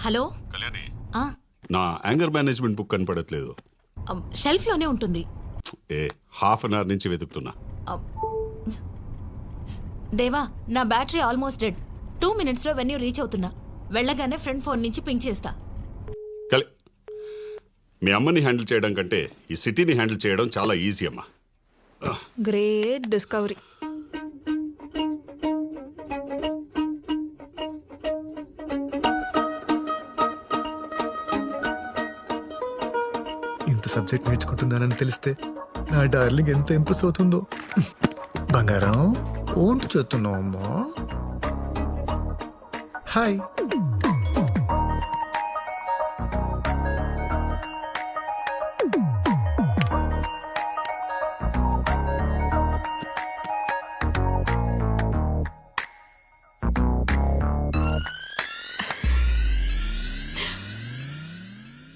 Hello Kalyani, ఆ, నా anger management book కనపడట్లేదు. షెల్ఫ్ లోనే ఉంటుంది. హాఫ్ అన్ అవర్ నుంచి వెతుకుతున్నా. దేవా, నా బ్యాటరీ ఆల్మోస్ట్ డెడ్. 2 minutes లో వెన్యూ రీచ్ అవుతున్నా. వెళ్ళగానే ఫ్రెండ్ ఫోన్ నుంచి పింక్ చేస్తా. మీ అమ్మని హ్యాండిల్ చేయడం కంటే ఈ సిటీని హ్యాండిల్ చేయడం చాలా ఈజీ అమ్మా. Great discovery. ఇంత సబ్జెక్ట్ నేర్చుకుంటున్నానని తెలిస్తే నా డార్లింగ్ ఎంత ఇంప్రెస్ అవుతుందో. బంగారం ఓంటు చేస్తున్నావు అమ్మా. హాయ్.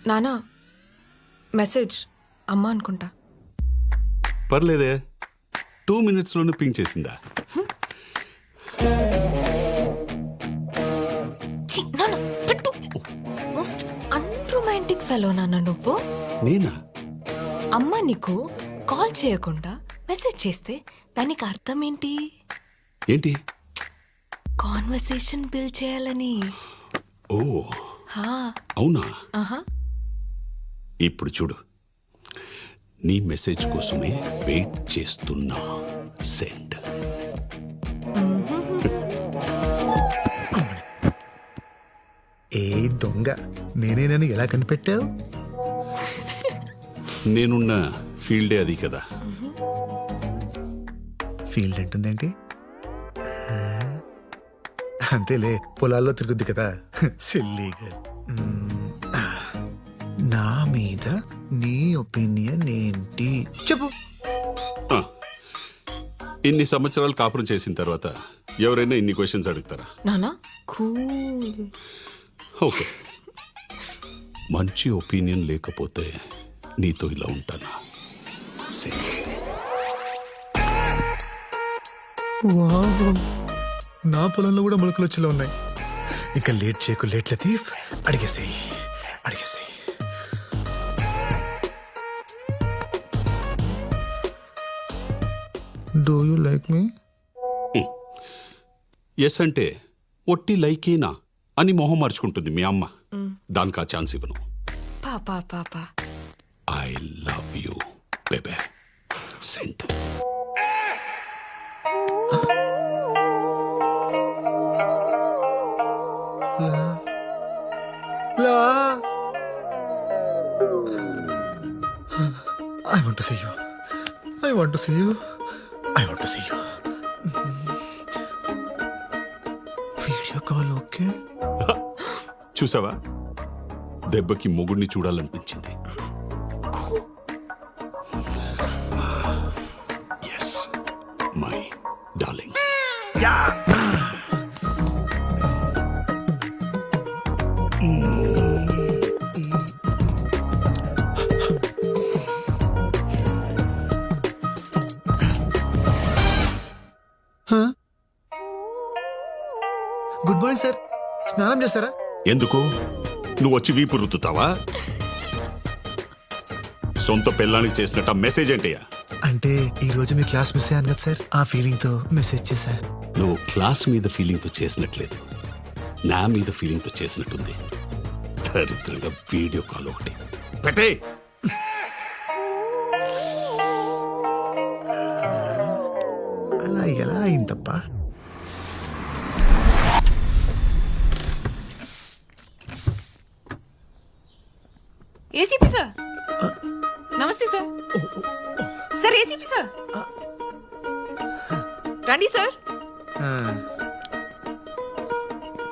నానా మెసేజ్ అమ్మ అనుకుంటా. పర్లేదే, 2 minutes లోనే పింక్ చేసిందా? మోస్ట్ అన్రొమాంటిక్ ఫెలో నాన్న నువ్వు. నేనా? అమ్మ నీకు కాల్ చేయకుండా మెసేజ్ చేస్తే దానికి అర్థం ఏంటి? ఏంటి? కాన్వర్సేషన్ బిల్డ్ చేయాలని. ఓ హా. అవునా? ఆహా. ఇప్పుడు చూడు, నీ మెసేజ్ కోసమే వెయిట్ చేస్తున్నా. సెండ్. ఏ దొంగ, నేనేనని ఎలా కనిపెట్టావు? నేనున్న ఫీల్డే అది కదా. ఫీల్డ్ అంటుందేంటి? అంతేలే, పొలాల్లో తిరుగుద్ది కదా. సిల్లీగా. నా మీద నీ ఒపీనియన్ ఏంటి చెప్పు. ఇన్ని సంవత్సరాలు కాపురం చేసిన తర్వాత ఎవరైనా ఇన్ని క్వశ్చన్స్ అడుగుతారా? నానా కూల్. ఓకే, మంచి ఒపీనియన్ లేకపోతే నీతో ఇలా ఉంటానా? వావ్, నా పొలంలో కూడా మొలకలు వచ్చేలా ఉన్నాయి. ఇక లేట్ చేయకు, లేట్ లతీఫ్. అడిగేసేయి, అడిగేసేయి. Do you like me? Yes అంటే ఒట్టి లైకేనా అని మొహం మార్చుకుంటుంది మీ అమ్మ. దానికి ఆ ఛాన్స్ ఇవ్వను. పాపా పాపా. I love you babe. Send. I want to see you. I want to see you. I want to see you. Video call okay? చూసావా, దెబ్బకి మొగుడిని చూడాలనిపించింది. Yes my darling. Good morning sir. స్నానం చేస్తారా? ఎందుకు? నువ్వు వచ్చి వీపు రుద్దుతావా? సొంత పిల్లానికి చేసినట్ట మెసేజ్ ఏంటయ్యా? అంటే ఈ రోజు మీ క్లాస్ మిస్ అయ్యాను కదా సార్, ఆ ఫీలింగ్ తో మెసేజ్ చేశా. నువ్వు క్లాస్ మీద ఫీలింగ్ తో చేసినట్లేదు, నా మీద ఫీలింగ్ తో చేసినట్టుంది. దరిద్రంగా వీడియో కాల్ ఒకటి పెట్టే. అలా ఎలా అయిందప్ప? ఏసీపీ సార్, నమస్తే సార్. సార్ ఏసీపీ సార్, రండి సార్.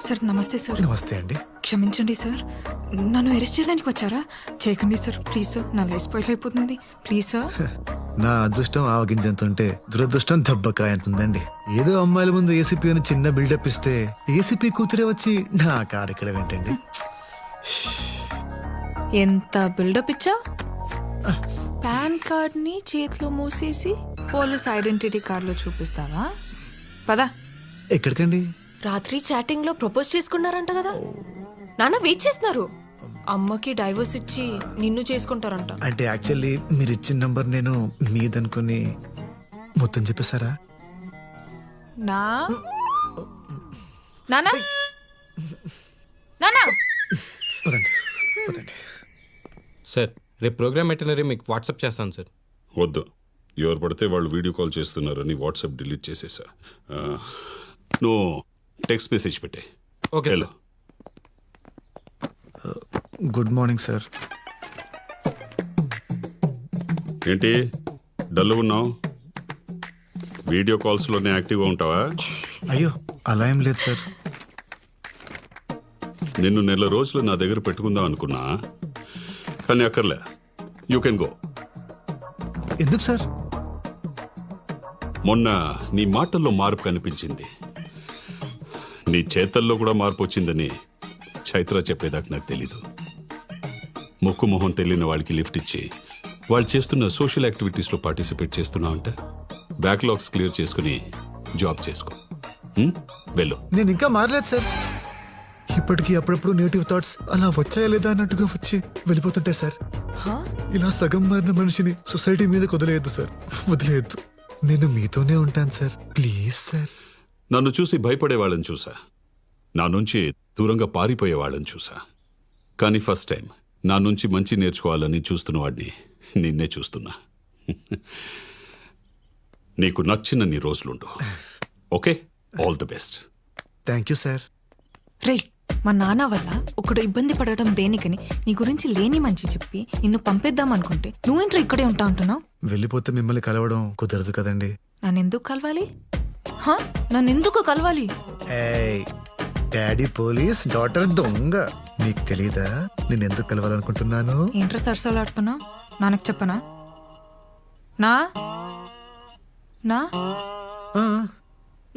సార్ నమస్తే సార్. నమస్తే అండి. క్షమించండి సార్, నన్ను అరెస్ట్ చేయడానికి వచ్చారా? చేయకండి సార్, ప్లీజ్ సార్. నా లైఫ్ స్పాయిల్ అయిపోతుంది, ప్లీజ్ సార్. నా అదృష్టం ఆవగింజంత ఉంటే దురదృష్టం దెబ్బకాయ ఎంత ఉందండి. ఏదో అమ్మాయిల ముందు ఏసీపీ అని చిన్న బిల్డప్ ఇస్తే ఏసీపీ కూతురే వచ్చి నా కారు ఇక్కడ ఏంటండి? ఎంత బిల్డప్ ఇచ్చా? పాన్ కార్డ్ ని చేతిలో మూసేసి పోలీస్ ఐడెంటిటీ కార్డులో చూపిస్తావా? పదా. ఎక్కడికండి? రాత్రి చాటింగ్ లో ప్రపోజ్ చేసుకున్నారంట కదా నాన్న వెయిట్ చేస్తున్నారు అమ్మకి డైవర్స్ ఇచ్చి నిన్ను చేసుకుంటారంట. అంటే యాక్చువల్లీ మీరు ఇచ్చిన నంబర్ నేను మీదనుకుని మొత్తం చెప్పేశారా? నా నానా నానా వదండి వదండి. సార్ రేపు ప్రోగ్రామ్ ఎటనరీ మీకు వాట్సాప్ చేస్తాను సార్. వద్దు, ఎవరు పడితే వాళ్ళు వీడియో కాల్ చేస్తున్నారని వాట్సాప్ డిలీట్ చేసేసా. నువ్వు టెక్స్ట్ మెసేజ్ పెట్టే. Okay hello, good morning sir. ఏంటి డల్ ఉన్నావు? వీడియో కాల్స్లోనే యాక్టివ్గా ఉంటావా? అయ్యో అలా ఏం లేదు సార్. నిన్ను నెల రోజులు నా దగ్గర పెట్టుకుందాం అనుకున్నా, కానీ అక్కర్లే. You can go. ఎందుకు సార్? మొన్న నీ మాటల్లో మార్పు కనిపించింది, నీ చేతల్లో కూడా మార్పు వచ్చిందని చైత్ర చెప్పేదాకా నాకు తెలీదు. ముక్కు మొహం తెలియని వాళ్ళకి లిఫ్ట్ ఇచ్చి వాళ్ళు చేస్తున్న సోషల్ యాక్టివిటీస్లో పార్టిసిపేట్ చేస్తున్నావు అంటే బ్యాక్లాగ్స్ క్లియర్ చేసుకుని జాబ్ చేసుకో. వెళ్ళు. నేను ఇంకా మారలేదు సార్. ఇప్పటికీ అప్పుడప్పుడు నెగిటివ్ థాట్స్ అలా వచ్చాయా లేదా అన్నట్టుగా వచ్చి వెళ్ళిపోతుంటాయి సార్. ఇలా సగం మారిన మనిషిని సొసైటీ మీద వదిలేయద్దు సార్, వదిలేయద్దు. నేను మీతోనే ఉంటాను సార్, ప్లీజ్ సార్. నన్ను చూసి భయపడే వాళ్ళని చూసా, నా నుంచి దూరంగా పారిపోయే వాళ్ళని చూసా, కానీ ఫస్ట్ టైం నా నుంచి మంచి నేర్చుకోవాలని చూస్తున్న వాడిని నిన్నే చూస్తున్నా. నీకు నచ్చిన నీ రోజులుండు. Okay, all the best. Thank you sir. రే మా నాన్న వల్ల ఒకడు ఇబ్బంది పడటం దేనికని నీ గురించి లేని మంచి చెప్పి నిన్ను పంపేద్దాం అనుకుంటే నువ్వేంట్రా ఇక్కడే ఉంటా ఉంటున్నావు? వెళ్ళిపోతే మిమ్మల్ని కలవడం కుదరదు కదండి. నన్నెందుకు కలవాలి? నన్నెందుకు కలవాలి? ఏయ్, డాడీ పోలీస్, డాటర్ దొంగ. నీకు తెలీదా నేను ఎందుకు కలవాలనుకుంటున్నాను? ఏంట్రా సరసాలాడుతున్నావు? నాన్నకు చెప్పనా? నా నా ఆ,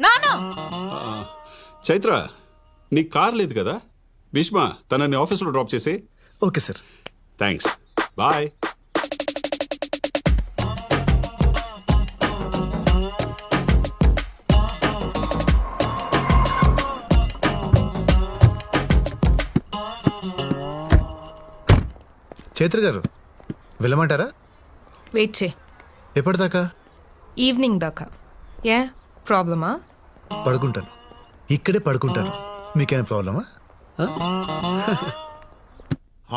నానా చైత్ర, నీ కార్ లేదు కదా? భీష్మ తనని ఆఫీస్లో డ్రాప్ చేసి. Okay sir. Thanks, bye. Chaitra garu వెళ్ళమంటారా? వెయిట్ చే. ఎప్పటిదాకా? ఈవినింగ్ దాకా. ఏ ప్రాబ్లమా? పడుకుంటాను, ఇక్కడే పడుకుంటాను. మీకేమైనా ప్రాబ్లమా?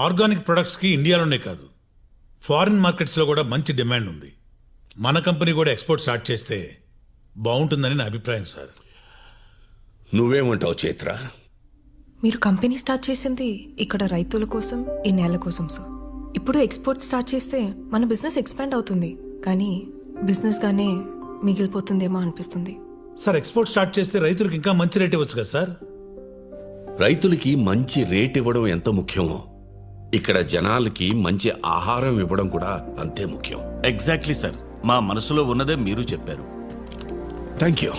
ఆర్గానిక్ ప్రొడక్ట్స్కి ఇండియాలోనే కాదు ఫారిన్ మార్కెట్స్లో కూడా మంచి డిమాండ్ ఉంది. మన కంపెనీ కూడా ఎక్స్పోర్ట్ స్టార్ట్ చేస్తే బాగుంటుందని నా అభిప్రాయం సార్. నువ్వేమంటావు చైత్ర? మీరు కంపెనీ స్టార్ట్ చేసింది ఇక్కడ రైతుల కోసం, ఈ నేల కోసం సార్. ఇప్పుడు ఎక్స్పోర్ట్ స్టార్ట్ చేస్తే మన బిజినెస్ ఎక్స్పాండ్ అవుతుంది, కానీ బిజినెస్ గానే మిగిలిపోతుందేమో అనిపిస్తుంది. సార్ ఎక్స్పోర్ట్ స్టార్ట్ చేస్తే రైతులకు ఇంకా మంచి రేట్ ఇవ్వచ్చు కదా సార్. రైతులకి మంచి రేట్ ఇవ్వడం ఎంత ముఖ్యమో ఇక్కడ జనాలకి మంచి ఆహారం ఇవ్వడం కూడా అంతే ముఖ్యం. ఎగ్జాక్ట్లీ సార్, మా మనసులో ఉన్నదే మీరు చెప్పారు. Thank you.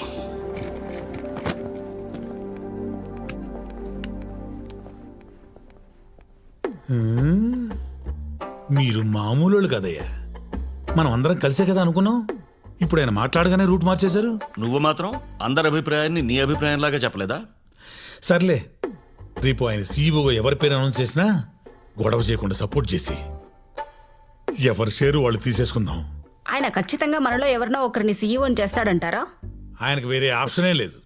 మీరు మామూలు కదయ్యా, మనం అందరం కలిసే కదా అనుకున్నాం. ఇప్పుడు ఆయన మాట్లాడగానే రూట్ మార్చేశారు. నువ్వు మాత్రం అందరి అభిప్రాయాన్ని నీ అభిప్రాయంలాగా చెప్పలేదా? సర్లే, రేపు ఆయన సీఈఓగా ఎవరి పేరు అనౌన్స్ చేసినా గొడవ చేయకుండా సపోర్ట్ చేసి ఎవరి షేరు వాళ్ళు తీసేసుకుందాం. ఆయన ఖచ్చితంగా మనలో ఎవరినో ఒకరిని సీఈఓని చేస్తాడంటారా? ఆయనకు వేరే ఆప్షనే లేదు.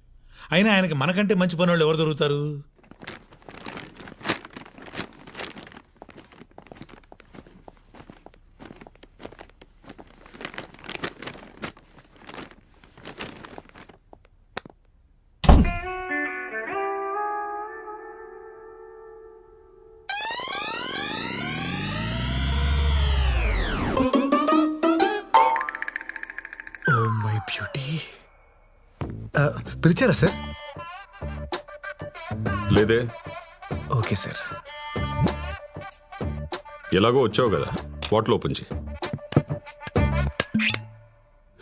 అయినా ఆయనకి మనకంటే మంచి పని వాళ్ళు ఎవరు దొరుకుతారు? Oh my beauty. పిలిచారా సార్? లేదే. Okay sir. ఎలాగో వచ్చావు కదా, బాటిల్ ఓపెన్ చేయి.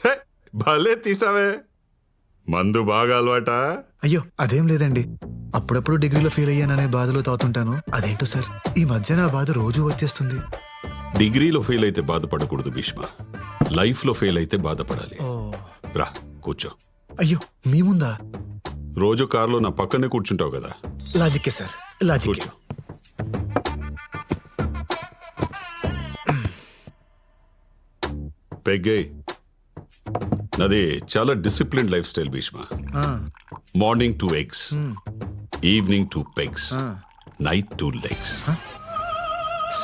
హే, భలే తీసావే. మందు బాగా అలవాటా? అయ్యో అదేం లేదండి, అప్పుడప్పుడు డిగ్రీలో ఫెయిల్ అయ్యాననే బాధలో తాగుతుంటాను. అదేంటో సార్, ఈ మధ్య నా బాధ రోజు వచ్చేస్తుంది. డిగ్రీలో ఫెయిల్ అయితే బాధపడకూడదు భీష్మ, లైఫ్లో ఫెయిల్ అయితే బాధపడాలి. రా కూర్చో. అయ్యో మీ ముందా? రోజు కారులో నా పక్కనే కూర్చుంటావు కదా, లాజిక్కే సార్, లాజిక్కే. కూర్చో. పెగ్గే, నాది చాలా discipline lifestyle Bheeshma. Morning 2 eggs, evening 2 pegs, night 2 legs.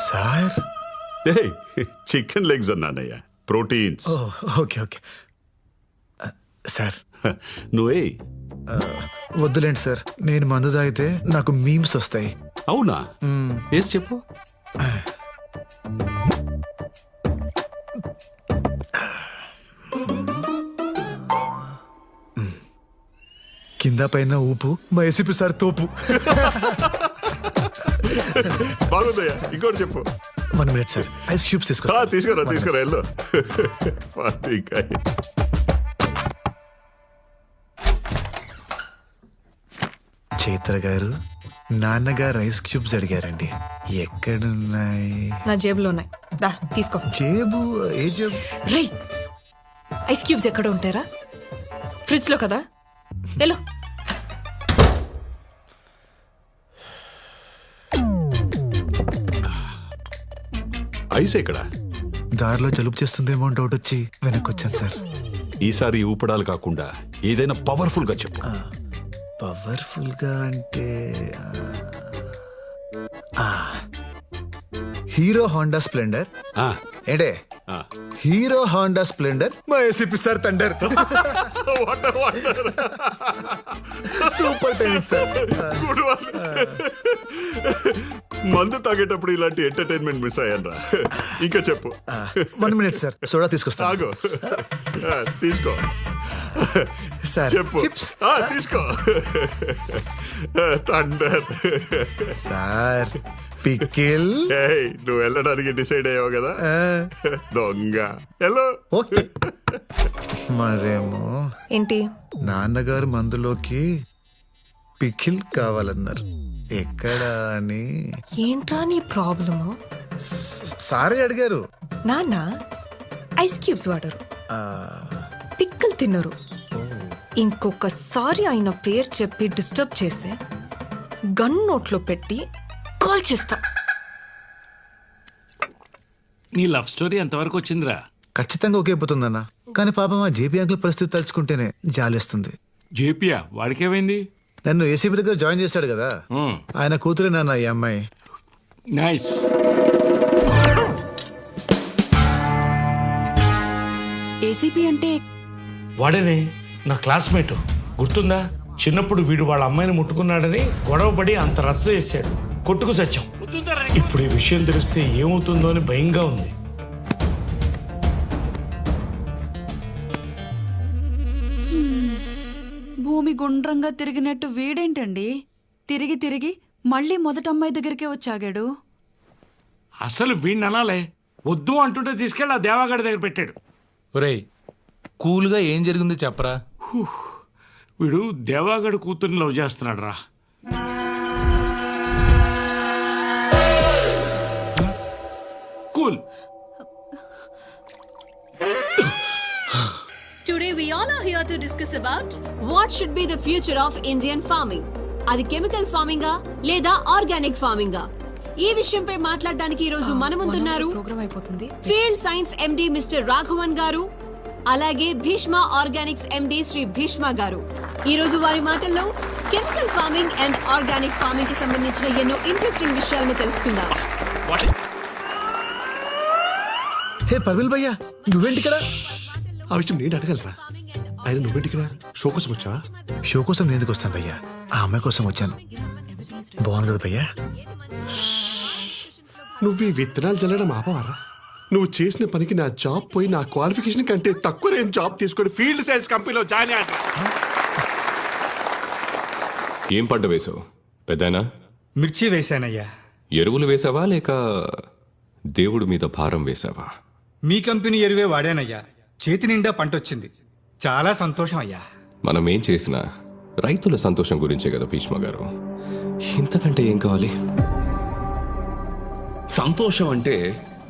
Sir chicken legs అన్నానయ్యా, ప్రోటీన్స్. Okay okay sir. నువ్వే వద్దులేండి సార్, నేను మందు తాగితే నాకు మీమ్స్ వస్తాయి. అవునా? ఏసి చెప్పు. కింద పైన ఊపు, మా ఏసీపీ సార్ తోపు. బాగుందయ్యా, ఇంకోటి చెప్పు. 1 minute సార్, ఐస్ క్యూబ్స్ తీసుకో. తీసుకురా వెళ్ళు. ఫస్ట్ ఇంకా చైత్ర గారు, నాన్నగారు ఐస్ క్యూబ్స్ అడిగారండి. ఎక్కడున్నాయి? నా జేబులో ఉన్నాయి, దా తీసుకో. జేబు? ఏ జేబు? రే, ఐస్ క్యూబ్స్ ఎక్కడ ఉంటారా? ఫ్రిడ్జ్ లో కదా. హలో, ఐస్ ఎక్కడా? దారిలో జలుబు చేస్తుందేమో అని డౌట్ వచ్చి వెనక్కి వచ్చాను సార్. ఈసారి ఈ ఊపడాలు కాకుండా ఏదైనా పవర్ఫుల్ గా చెప్పు. పవర్ఫుల్ గా అంటే హీరో హోండా స్ప్లెండర్. ఆ, ఏంటే ఆ. హీరో హోండా స్ప్లెండర్, మా ACP sir thunder. Super timing sir. Good one. మందు తాగేటప్పుడు ఇలాంటి ఎంటర్టైన్మెంట్ మిస్ అయ్యానరా. ఇంకా చెప్పు. 1 minute సార్, సోడా తీసుకొస్తాను. తాగు. తీసుకో. సార్ చెప్పు. చిప్స్. తీసుకో. థండర్. Sir pickle. నువ్వు వెళ్ళడానికి డిసైడ్ అయ్యావు కదా, దొంగ. హలో. ఓకే. మరేమో ఏంటి? నాన్నగారు మందులోకి పికిల్ కావాలన్నారు. ఎక్కడ అని ఏంట్రా నీ ప్రాబ్లము? సారే అడిగారు. నాన్న ఐస్ క్యూబ్స్ వాడరు, పిక్కలు తినరు. ఇంకొకసారి ఆయన పేరు చెప్పి డిస్టర్బ్ చేస్తే గన్ నోట్లో పెట్టి కాల్ చేస్తా. నీ లవ్ స్టోరీ ఎంతవరకు వచ్చిందిరా? ఖచ్చితంగా ఒకే పోతుందన్న, కానీ పాపం ఆ జేపీ అంకుల్ పరిస్థితి తలుచుకుంటేనే జాలేస్తుంది. జేపియా? వాడికేమైంది? నన్ను ఏసీపీ దగ్గర జాయిన్ చేశాడు కదా, ఆయన కూతురే నాన్న ఈ అమ్మాయి. నైస్. ఏసీపీ అంటే వాడేనే నా క్లాస్మేట్, గుర్తుందా? చిన్నప్పుడు వీడు వాళ్ళ అమ్మాయిని ముట్టుకున్నాడని గొడవపడి అంత రచ్చ చేశాడు, కొట్టుకు సత్యం. ఇప్పుడు ఈ విషయం తెలిస్తే ఏమవుతుందో అని భయంగా ఉంది. భూమి గుండ్రంగా తిరిగినట్టు వీడేంటండి తిరిగి తిరిగి మళ్ళీ మొదటి అమ్మాయి దగ్గరికే వచ్చాగాడు? అసలు వీడిని అనాలే, వద్దు అంటుంటే తీసుకెళ్ళి ఆ దేవాగడి దగ్గర పెట్టాడు. ఒరేయ్, కూల్గా ఏం జరిగిందో చెప్పరా. వీడు దేవాగడి కూతుర్ని లవ్ చేస్తున్నాడు రా. Cool. Today we all are here to discuss about what should be the future of Indian farming. అది కెమికల్ ఫార్మింగ్ లేదా ఆర్గానిక్ ఫార్మింగ్? ఈ విషయంపై మాట్లాడడానికి ఈ రోజు మన ముందున్నారు ప్రోగ్రామ్ అయిపోతుంది. Field science MD mister Raghavan గారు, అలాగే భీష్మ ఆర్గానిక్స్ ఎండి శ్రీ భీష్మ గారు. ఈ రోజు వారి మాటల్లో chemical farming and organic farming కి సంబంధించిన ఎన్నో ఇంట్రెస్టింగ్ విషయాలను తెలుసుకుందాం. హే పర్విల్ భయ్యా, నువ్వేంటి ఇక్కడ? ఆ విషయం నేను అడగలరా? ఆయన నువ్వేంటి ఇక్కడ? షో కోసం వచ్చా? షో కోసం నేను ఎందుకు వస్తాను భయ్యా, ఆ అమ్మాయి కోసం వచ్చాను. బాగుంది కదా భయ్యా? నువ్వు ఈ విత్తనాలు చల్లడం ఆపవారా? నువ్వు చేసిన పనికి నా జాబ్ పోయి నా క్వాలిఫికేషన్ కంటే తక్కువ నేను జాబ్ తీసుకొని ఫీల్డ్ సైన్స్ కంపెనీలో జాయిన్ అయ్యా. ఏం పంట వేసావు పెద్దనా? మిర్చి వేశానయ్యా. ఎరువులు వేసావా లేక దేవుడి మీద భారం వేసావా? మీ కంపెనీ ఎరువే వాడానయ్యా. చేతి నిండా పంటొచ్చింది, చాలా సంతోషం అయ్యా. మనం ఏం చేసినా రైతుల సంతోషం గురించే కదా భీష్మ గారు, ఇంతకంటే ఏం కావాలి? సంతోషం అంటే